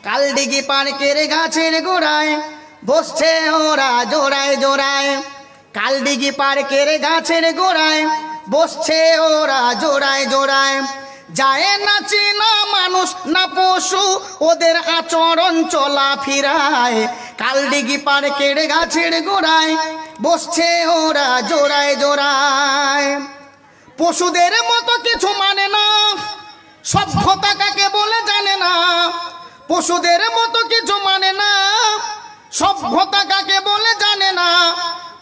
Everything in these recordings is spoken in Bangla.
কালডিগি পার্কের গাছের গোড়ায় বসছে ওরা জোড়ায় জোড়ায়। কালডিগি পার্কের গাছের গোড়ায় বসছে ওরা জোড়ায় জোড়ায়। যায় না চেনা মানুষ না পশু ওদের আচরণ চলা ফিরায়। কালডিগি পার্কের গাছের গোড়ায় বসছে ওরা জোড়ায় জোড়ায়। পশুদের মতো কিছু মানে না, সভ্যতা কাকে বলে জানে না। পশুদের মতো কিছু মানে না, সভ্যতা কাকে বলে জানে না।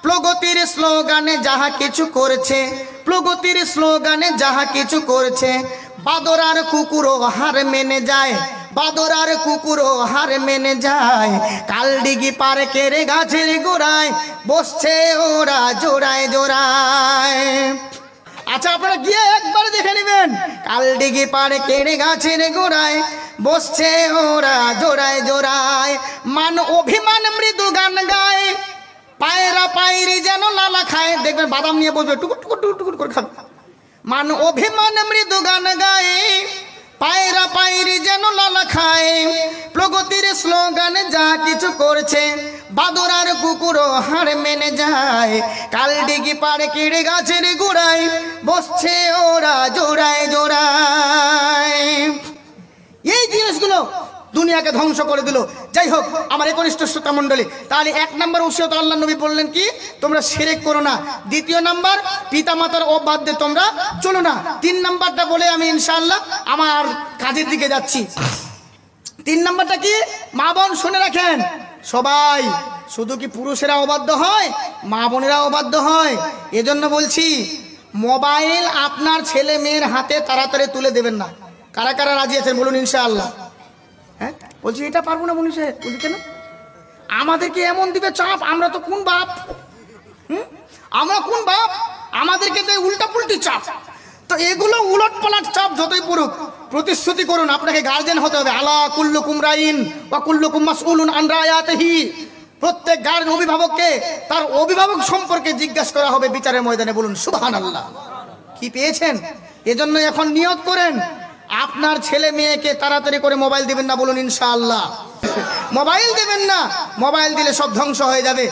প্রগতির স্লোগানে যাহা কিছু করছে, প্রগতির স্লোগানে যাহা কিছু করছে, বাদর আর কুকুরও হার মেনে যায়, বাদর আর কুকুরও হার মেনে যায়। কালডিগি পার্কের গাছের গোড়ায় বসছে ওরা জোড়ায় জোড়ায়। আচ্ছা, আপনারা গিয়ে একবার দেখে নেবেন, কালডিগি পার্কের গাছের গোড়ায় বসছে ওরা জোড়ায় জোড়ায়। মান অভিমান মৃদু গান গায়, পায়রা পায়রি যেন লালা খায়। দেখবেন বাদাম নিয়ে বসবে, টুকুর টুকুর টুকুর টুকুর করে খাবে। মান অভিমান মৃদু গান গায়, পায়রা পায়রি যেন লালা খায়। প্রগতির স্লোগানে যা কিছু করছে, বাদর আর কুকুরও হার মেনে যায়। কালডিগি পার্কের গাছের গোড়ায় বসছে ওরা জোড়ায় জোড়ায়। এই জিনিসগুলো দুনিয়াকে ধ্বংস করে দিল। যাই হোক আমার একনিষ্ঠ শ্রোতা মণ্ডলী, তাহলে 1 নম্বর ওসিয়ত আল্লাহ নবী বললেন কি, তোমরা শিরক করো না। 2 নম্বর, পিতা মাতার অবাধ্যে তোমরা চলো না। 3 নম্বরটা বলে আমি ইনশাআল্লাহ আমার কাজের দিকে যাচ্ছি। 3 নম্বরটা কি, মা বোন শুনে রাখেন, সবাই শুধু কি পুরুষেরা অবাধ্য হয়, মা বোনেরা অবাধ্য হয়। এজন্য বলছি মোবাইল আপনার ছেলে মেয়ের হাতে তাড়াতাড়ি তুলে দেবেন না। কারা কারা রাজি আছেন বলুন ইনশাআল্লাহ। হ্যাঁ বলছি এটা পারবো না, বলুন সে বলছি কেন, আমাদেরকে এমন দিবে চাপ, আমরা তো কোন বাপ, আমরা কোন বাপ, আমাদেরকে দেয় উল্টা পুল্টি চাপ। তো এগুলো উলট পালট চাপ যতই পড়ুক, প্রতিশ্রুতি করুন আপনাকে গার্জেন হতে হবে। আলা কুল্লুকুম রাইন ওয়া কুল্লুকুম মাসউলুন আন রায়াতিহি। প্রত্যেক গার্জেন অভিভাবককে তার অভিভাবক সম্পর্কে জিজ্ঞাসা করা হবে বিচারের ময়দানে। বলুন সুবহানাল্লাহ। কি পেয়েছেন? এজন্য এখন নিয়ত করেন আপনার ছেলে মেয়েকে তাড়াতাড়ি করে মোবাইল দিবেন না। বলুন ইনশাআল্লাহ। মোবাইল দিবেন না, মোবাইল দিলে সব ধ্বংস হয়ে যাবে।